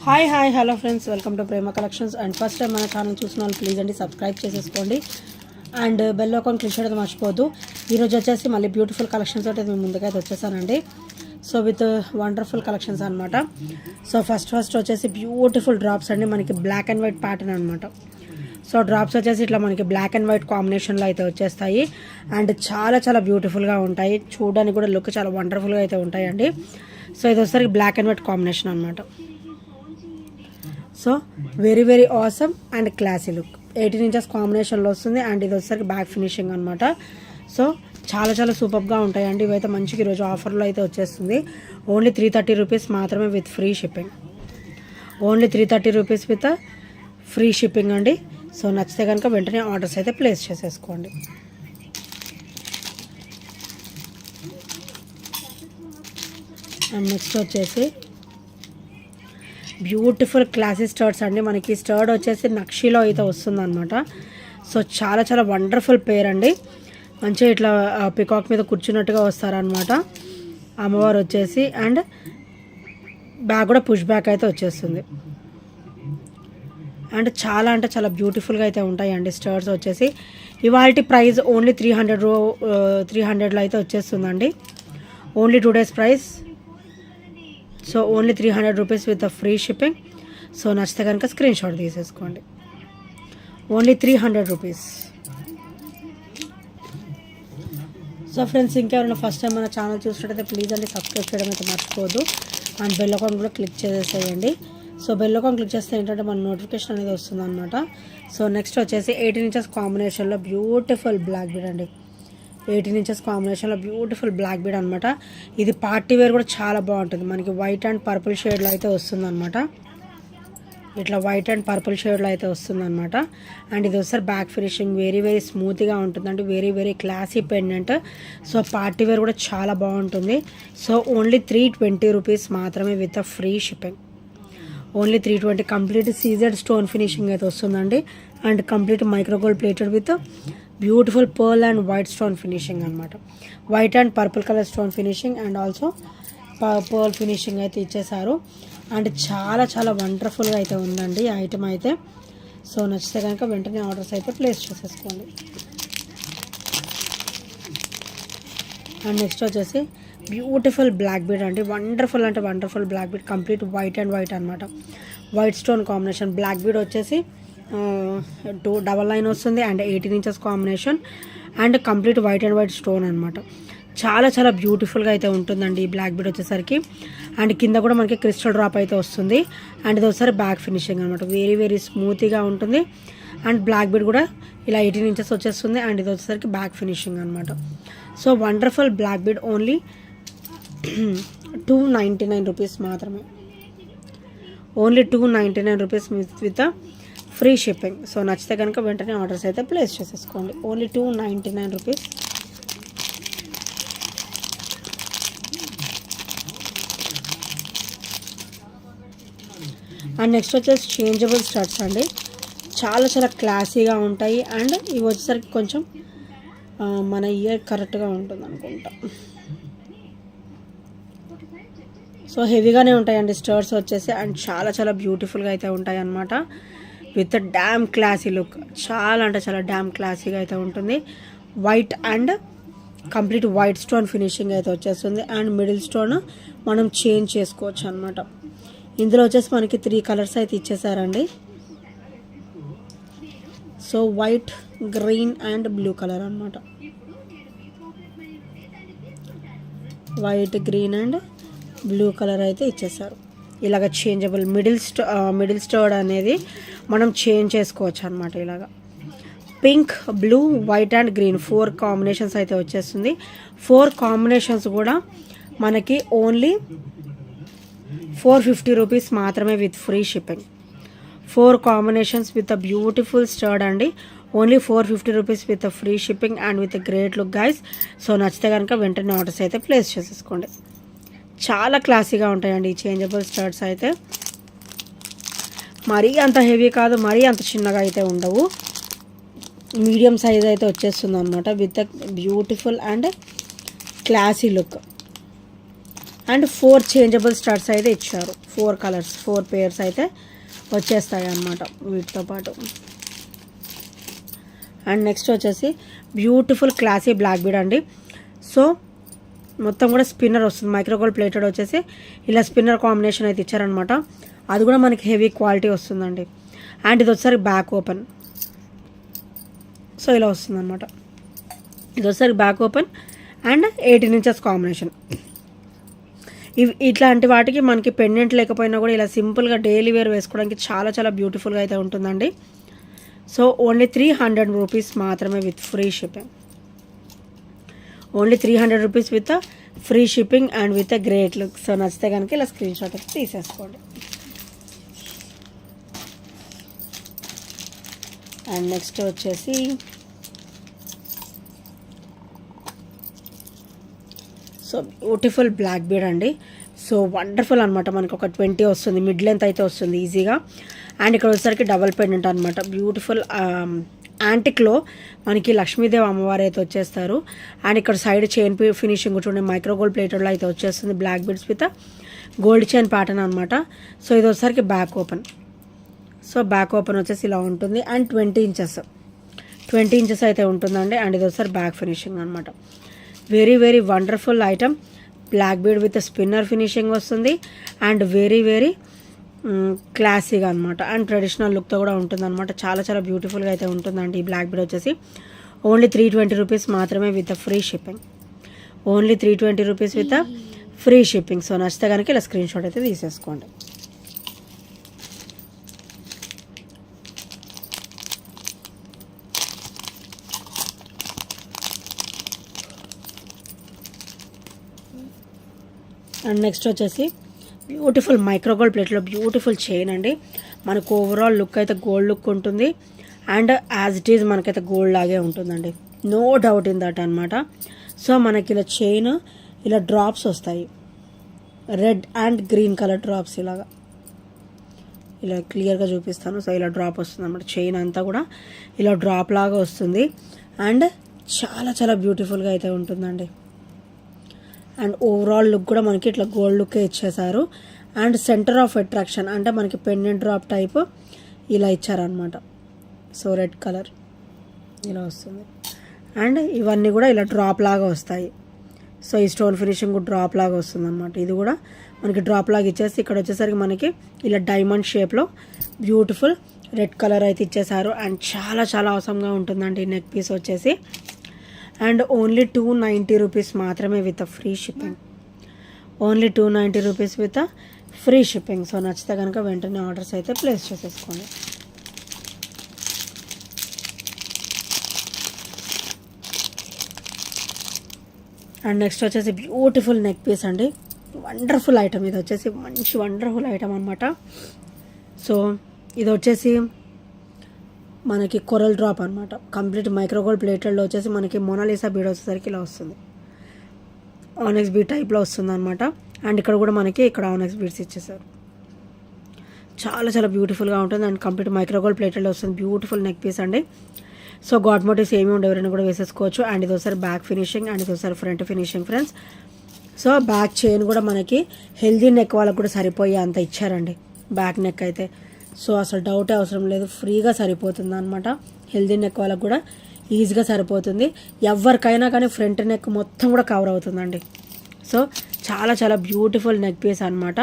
Hi hello friends, welcome to Prema collections. And first time మన channel చూసిన వాళ్ళు please అండి సబ్స్క్రైబ్ చేసేసుకోండి అండ్ బెల్ ఐకాన్ క్లిక్ చేయడం మర్చిపోద్దు. ఈరోజు వచ్చేసి మళ్ళీ బ్యూటిఫుల్ కలెక్షన్స్ తోటి మేము ముందుకైతే వచ్చేసానండి. సో విత్ వండర్ఫుల్ కలెక్షన్స్ అనమాట. సో ఫస్ట్ వచ్చేసి బ్యూటిఫుల్ డ్రాప్స్ అండి, మనకి బ్లాక్ అండ్ వైట్ ప్యాటర్న్ అనమాట. సో డ్రాప్స్ వచ్చేసి ఇట్లా మనకి బ్లాక్ అండ్ వైట్ కాంబినేషన్లో అయితే వచ్చేస్తాయి అండ్ చాలా బ్యూటిఫుల్గా ఉంటాయి. చూడడానికి కూడా లుక్ చాలా వండర్ఫుల్గా అయితే ఉంటాయండి. సో ఇది వచ్చేసరికి బ్లాక్ అండ్ వైట్ కాంబినేషన్ అనమాట. So very awesome and classy look 18 inches కాంబినేషన్లో వస్తుంది అండ్ ఇది వచ్చేసరికి బ్యాక్ ఫినిషింగ్ అనమాట. సో చాలా సూపర్గా ఉంటాయండి. ఇవైతే మంచిగా ఈరోజు ఆఫర్లో అయితే వచ్చేస్తుంది. ఓన్లీ 330 రూపీస్ మాత్రమే with free shipping. Only 330 rupees with free shipping అండి. సో నచ్చితే కనుక వెంటనే ఆర్డర్స్ అయితే ప్లేస్ చేసేసుకోండి. అండ్ నెక్స్ట్ వచ్చేసి బ్యూటిఫుల్ క్లాసీ స్టర్ట్స్ అండి. మనకి స్టర్ట్ వచ్చేసి నక్షీలో అయితే వస్తుంది అనమాట. సో చాలా వండర్ఫుల్ పేర్ అండి. మంచిగా ఇట్లా పికాక్ మీద కూర్చున్నట్టుగా వస్తారనమాట అమ్మవారు వచ్చేసి. అండ్ బ్యాగ్ కూడా పుష్ బ్యాక్ అయితే వచ్చేస్తుంది అండ్ చాలా బ్యూటిఫుల్గా అయితే ఉంటాయండి స్టర్ట్స్ వచ్చేసి. ఇవాల్టి ప్రైస్ ఓన్లీ 300లో అయితే వచ్చేస్తుందండి. Only 2 days price. So only 300 rupees with free shipping. So నచ్చితే కనుక స్క్రీన్ షాట్ తీసేసుకోండి. Only 300 rupees. సో ఫ్రెండ్స్, ఇంకెవరైనా ఫస్ట్ టైం మన ఛానల్ చూసినట్టయితే ప్లీజ్ అండి సబ్స్క్రైబ్ చేయడం అయితే మర్చిపోదు అండ్ బెల్ ఐకాన్ కూడా క్లిక్ చేసేసేయండి. సో బెల్ ఐకాన్ క్లిక్ చేస్తే ఏంటంటే మన నోటిఫికేషన్ అనేది వస్తుంది అనమాట. సో నెక్స్ట్ వచ్చేసి 18 ఇంచెస్ కాంబినేషన్లో బ్యూటిఫుల్ బ్లాక్ బీడ్ అండి. 18 ఇంచెస్ కాంబినేషన్లో బ్యూటిఫుల్ బ్లాక్ బీడ్ అనమాట. ఇది పార్టీ వేర్ కూడా చాలా బాగుంటుంది. మనకి వైట్ అండ్ పర్పుల్ షేడ్లో అయితే వస్తుంది అనమాట. ఇట్లా వైట్ అండ్ పర్పుల్ షేడ్లో అయితే వస్తుంది అనమాట. అండ్ ఇది ఒకసారి బ్యాక్ ఫినిషింగ్ వెరీ స్మూత్గా ఉంటుందండి. Very classy pendant. So party wear కూడా చాలా బాగుంటుంది. సో ఓన్లీ 320 రూపీస్ మాత్రమే with free shipping. Only 320. Complete CZ stone finishing అయితే వస్తుందండి and complete microgold plated with beautiful pearl and white stone finishing అనమాట. White and purple colour stone finishing and also pearl finishing అయితే ఇచ్చేసారు. And చాలా వండర్ఫుల్గా అయితే ఉందండి ఈ ఐటమ్ అయితే. సో నచ్చితే కనుక వెంటనే ఆర్డర్స్ అయితే ప్లేస్ చేసేసుకోండి. అండ్ నెక్స్ట్ వచ్చేసి బ్యూటిఫుల్ బ్లాక్ బీడ్ అండి. Wonderful black bead. Complete white and white అనమాట. White stone combination. Black bead వచ్చేసి 2 డబల్ లైన్ వస్తుంది and 18 inches combination and complete white and white stone అనమాట. చాలా బ్యూటిఫుల్గా అయితే ఉంటుందండి ఈ బ్లాక్ బీడ్ వచ్చేసరికి. అండ్ కింద కూడా మనకి క్రిస్టల్ డ్రాప్ అయితే వస్తుంది అండ్ ఇది ఒకసారి బ్యాక్ ఫినిషింగ్ అనమాట. వెరీ స్మూత్గా ఉంటుంది అండ్ బ్లాక్ బీడ్ కూడా ఇలా 18 ఇంచెస్ వచ్చేస్తుంది అండ్ ఇది వచ్చేసరికి బ్యాక్ ఫినిషింగ్ అనమాట. So wonderful black bead only 299 rupees మాత్రమే. Only 299 rupees with free shipping. So నచ్చితే కనుక వెంటనే ఆర్డర్స్ అయితే ప్లేస్ చేసేసుకోండి. Only 299 rupees. అండ్ నెక్స్ట్ వచ్చేసి చేంజబుల్ స్టడ్స్ అండి. చాలా క్లాసీగా ఉంటాయి అండ్ ఇవి వచ్చేసరికి కొంచెం మన ఇయర్ కరెక్ట్గా ఉంటుంది అనుకుంటా. సో హెవీగానే ఉంటాయండి స్టర్ట్స్ వచ్చేసి అండ్ చాలా బ్యూటిఫుల్గా అయితే ఉంటాయి అన్నమాట. With damn classy look. చాలా డ్యామ్ క్లాసీగా అయితే ఉంటుంది. White and complete white stone finishing అయితే వచ్చేస్తుంది అండ్ మిడిల్ స్టోన్ మనం చేంజ్ చేసుకోవచ్చు అనమాట. ఇందులో వచ్చేసి మనకి 3 కలర్స్ అయితే ఇచ్చేసారండి. So white, green and blue colour అనమాట. White, green and blue colour అయితే ఇచ్చేసారు. ఇలాగ చేంజబుల్ మిడిల్ స్టోర్డ్ అనేది మనం చేంజ్ చేసుకోవచ్చు అనమాట. ఇలాగా pink, blue, white and green 4 combinations అయితే వచ్చేస్తుంది. 4 కాంబినేషన్స్ కూడా మనకి ఓన్లీ 450 రూపీస్ మాత్రమే with free shipping. 4 combinations with a beautiful stud అండి. Only 450 rupees with free shipping and with great look guys. So నచ్చితే కనుక వెంటనే ఆర్డర్స్ అయితే ప్లేస్ చేసేసుకోండి. చాలా క్లాసీగా ఉంటాయండి ఈ చేంజబుల్ స్టర్ట్స్ అయితే. మరీ అంత హెవీ కాదు, మరీ అంత చిన్నగా అయితే ఉండవు. మీడియం సైజ్ అయితే వచ్చేస్తుంది అనమాట with beautiful and classy look. And 4 changeable studs అయితే ఇచ్చారు. 4 కలర్స్ 4 పేర్స్ అయితే వచ్చేస్తాయి అన్నమాట వీటితో పాటు. అండ్ నెక్స్ట్ వచ్చేసి బ్యూటిఫుల్ క్లాసీ బ్లాక్ బీడ్ అండి. సో మొత్తం కూడా స్పిన్నర్ వస్తుంది, మైక్రోగోల్డ్ ప్లేటెడ్ వచ్చేసి ఇలా స్పిన్నర్ కాంబినేషన్ అయితే ఇచ్చారనమాట. అది కూడా మనకి హెవీ క్వాలిటీ వస్తుందండి. అండ్ ఇది వచ్చేసరికి బ్యాక్ ఓపెన్, సో ఇలా వస్తుంది అనమాట. ఇది వచ్చేసరికి back open and 18 inches combination. ఇట్లాంటి వాటికి మనకి పెండెంట్ లేకపోయినా కూడా ఇలా సింపుల్గా డైలీ వేర్ వేసుకోవడానికి చాలా చాలా బ్యూటిఫుల్గా అయితే ఉంటుందండి. సో ఓన్లీ 300 రూపీస్ మాత్రమే with free shipping. Only 300 rupees with free shipping and with great look. So నచ్చితే కనుక ఇలా స్క్రీన్ షాట్ అయితే తీసేసుకోండి. అండ్ నెక్స్ట్ వచ్చేసి సో బ్యూటిఫుల్ బ్లాక్ బీడ్ అండి. సో వండర్ఫుల్ అనమాట. మనకి ఒక 20 వస్తుంది, మిడ్ లెంత్ అయితే వస్తుంది ఈజీగా. అండ్ ఇక్కడ వచ్చేసరికి డబల్ పెండెంట్ అనమాట. బ్యూటిఫుల్ యాంటిక్లో మనకి లక్ష్మీదేవి అమ్మవారు అయితే వచ్చేస్తారు. అండ్ ఇక్కడ సైడ్ చైన్ ఫినిషింగ్ చూడండి, మైక్రోగోల్డ్ ప్లేటెడ్లో అయితే వచ్చేస్తుంది. Black beads with gold chain pattern అనమాట. సో ఇది వచ్చేసరికి back open. So back open వచ్చేసి ఇలా ఉంటుంది. అండ్ 20 ఇంచెస్ అయితే ఉంటుందండి. అండ్ ఇది వచ్చేసరికి బ్యాక్ ఫినిషింగ్ అనమాట. Very very wonderful item. Black bead with spinner finishing వస్తుంది. అండ్ వెరీ వెరీ క్లాసీగా అనమాట. అండ్ ట్రెడిషనల్ లుక్తో కూడా ఉంటుంది అనమాట. చాలా చాలా బ్యూటిఫుల్గా అయితే ఉంటుందండి ఈ బ్లాక్ బీడ్ వచ్చేసి. ఓన్లీ 320 రూపీస్ మాత్రమే with free shipping. Only 320 rupees with free shipping. So నచ్చితే కనుక ఇలా స్క్రీన్ షాట్ అయితే తీసేసుకోండి. అండ్ నెక్స్ట్ వచ్చేసి బ్యూటిఫుల్ మైక్రోగోల్డ్ ప్లేట్లో బ్యూటిఫుల్ చైన్ అండి. మనకు ఓవరాల్ లుక్ అయితే గోల్డ్ లుక్ ఉంటుంది. అండ్ యాజ్ ఇట్ ఈజ్ మనకైతే గోల్డ్ లాగే ఉంటుందండి, నో డౌట్ ఇన్ దట్ అనమాట. సో మనకి ఇలా చైన్ ఇలా డ్రాప్స్ వస్తాయి, red and green colour drops. ఇలాగా ఇలా క్లియర్గా చూపిస్తాను. సో ఇలా డ్రాప్ వస్తుంది అనమాట. చైన్ అంతా కూడా ఇలా డ్రాప్ లాగా వస్తుంది. అండ్ చాలా చాలా బ్యూటిఫుల్గా అయితే ఉంటుందండి. అండ్ ఓవరాల్ లుక్ కూడా మనకి ఇట్లా గోల్డ్ లుక్కే ఇచ్చేసారు. అండ్ సెంటర్ ఆఫ్ అట్రాక్షన్ అంటే మనకి పెండెంట్ డ్రాప్ టైప్ ఇలా ఇచ్చారనమాట. సో రెడ్ కలర్ ఇలా వస్తుంది. అండ్ ఇవన్నీ కూడా ఇలా డ్రాప్ లాగా వస్తాయి. సో ఈ స్టోన్ ఫినిషింగ్ డ్రాప్ లాగా వస్తుంది అనమాట. ఇది కూడా మనకి డ్రాప్ లాగా ఇచ్చేసి ఇక్కడ వచ్చేసరికి మనకి ఇలా డైమండ్ షేప్లో బ్యూటిఫుల్ రెడ్ కలర్ అయితే ఇచ్చేసారు. అండ్ చాలా చాలా అవసరంగా ఉంటుందండి ఈ నెక్ పీస్ వచ్చేసి. అండ్ ఓన్లీ 290 రూపీస్ మాత్రమే with free shipping. Only 290 rupees with free shipping. So నచ్చితే కనుక వెంటనే ఆర్డర్స్ అయితే ప్లేస్ చేసేసుకోండి. అండ్ నెక్స్ట్ వచ్చేసి బ్యూటిఫుల్ నెక్ పీస్ అండి. Wonderful item. ఇది వచ్చేసి మంచి వండర్ఫుల్ ఐటమ్ అనమాట. సో ఇది వచ్చేసి మనకి కొరల్ డ్రాప్ అనమాట. కంప్లీట్ మైక్రోగోల్డ్ ప్లేటెడ్లో వచ్చేసి మనకి మొనాలిసా బీడ్ వచ్చేసరికి ఇలా వస్తుంది, ఆనెక్స్ బీడ్ టైప్లో వస్తుంది అనమాట. అండ్ ఇక్కడ కూడా మనకి ఇక్కడ ఆనెక్స్ బీడ్స్ ఇచ్చేసారు. చాలా చాలా బ్యూటిఫుల్గా ఉంటుంది. అండ్ కంప్లీట్ మైక్రోగోల్డ్ ప్లేటెడ్లో వస్తుంది. బ్యూటిఫుల్ నెక్ పీస్ అండి. సో గాడ్ మోటివ్స్ ఏమి ఉండవు, ఎవరైనా కూడా వేసేసుకోవచ్చు. అండ్ ఇది ఒకసారి బ్యాక్ ఫినిషింగ్ అండ్ ఇది ఒకసారి front finishing friends. So back chain కూడా మనకి హెల్దీ నెక్ వాళ్ళకు కూడా సరిపోయే అంత ఇచ్చారండి బ్యాక్ నెక్ అయితే. సో అసలు డౌటే అవసరం లేదు, ఫ్రీగా సరిపోతుంది అనమాట. హెల్దీ నెక్ వాళ్ళకు కూడా ఈజీగా సరిపోతుంది. ఎవరికైనా కానీ ఫ్రంట్ నెక్ మొత్తం కూడా కవర్ అవుతుందండి. సో చాలా చాలా బ్యూటిఫుల్ నెక్ పీస్ అనమాట.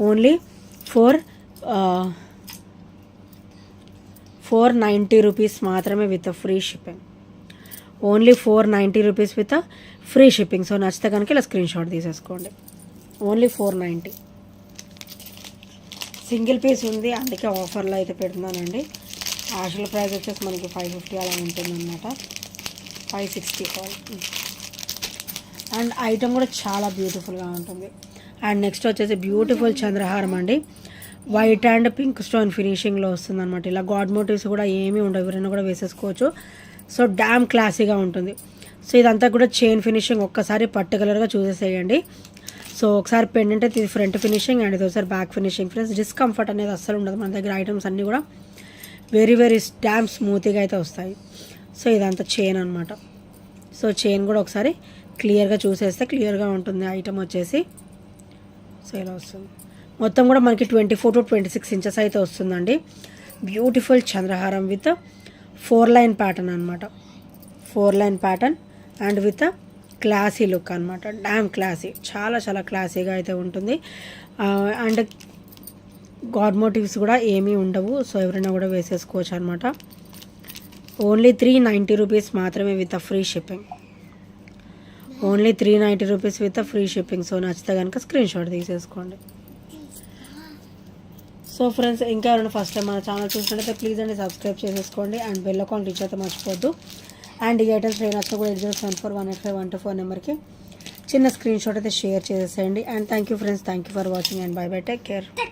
ఓన్లీ 490 రూపీస్ మాత్రమే with free shipping. Only 490 rupees with free shipping. So నచ్చితే కనుక ఇలా స్క్రీన్ షాట్ తీసేసుకోండి. ఓన్లీ 490. సింగిల్ పీస్ ఉంది, అందుకే ఆఫర్లో అయితే పెడుతున్నానండి. యాక్చువల్ ప్రైస్ వచ్చేసి మనకి 550 అలా ఉంటుందన్నమాట, 560 అండ్ ఐటమ్ కూడా చాలా బ్యూటిఫుల్గా ఉంటుంది. అండ్ నెక్స్ట్ వచ్చేసి బ్యూటిఫుల్ చంద్రహారం అండి. వైట్ అండ్ పింక్ స్టోన్ ఫినిషింగ్లో వస్తుంది అనమాట. ఇలా గాడ్ మోటివ్స్ కూడా ఏమీ ఉండవు, ఎవరైనా కూడా వేసేసుకోవచ్చు. సో డ్యామ్ క్లాసీగా ఉంటుంది. సో ఇదంతా కూడా చైన్ ఫినిషింగ్ ఒక్కసారి పర్టికులర్గా చూసేసేయండి. సో ఒకసారి పెండెంట్ అయితే ఇది ఫ్రంట్ ఫినిషింగ్ అండ్ ఇది ఒకసారి బ్యాక్ ఫినిషింగ్ ఫ్రెండ్స్. డిస్కంఫర్ట్ అనేది అస్సలు ఉండదు. మన దగ్గర ఐటమ్స్ అన్నీ కూడా వెరీ వెరీ డ్యామ్ స్మూత్గా అయితే వస్తాయి. సో ఇదంతా చైన్ అనమాట. సో చైన్ కూడా ఒకసారి క్లియర్గా చూసేస్తే క్లియర్గా ఉంటుంది ఐటమ్ వచ్చేసి. సో ఇలా వస్తుంది. మొత్తం కూడా మనకి 24 to 26 ఇంచెస్ అయితే వస్తుందండి. బ్యూటిఫుల్ చంద్రహారం విత్ 4 లైన్ ప్యాటర్న్ అనమాట. 4 line pattern and with classy look అనమాట. డామ్ క్లాసీ, చాలా చాలా క్లాసీగా అయితే ఉంటుంది. అండ్ గాడ్ మోటివ్స్ కూడా ఏమీ ఉండవు. సో ఎవరైనా కూడా వేసేసుకోవచ్చు అనమాట. ఓన్లీ 390 రూపీస్ మాత్రమే with free shipping. Only 390 rupees with free shipping. So నచ్చితే కనుక స్క్రీన్ షాట్ తీసేసుకోండి. సో ఫ్రెండ్స్, ఇంకా ఎవరైనా ఫస్ట్ టైం మన ఛానల్ చూసినట్లయితే ప్లీజ్ అండి సబ్స్క్రైబ్ చేసేసుకోండి అండ్ బెల్ అకౌంట్ రీచ్ అయితే మర్చిపోద్దు. అండ్ ఈ ఐటమ్స్ నచ్చినా కూడా 8074185124 నెంబర్కి చిన్న స్క్రీన్ షాట్ అయితే షేర్ చేసేసేయండి. And thank you friends, thank you for watching and by by, take care.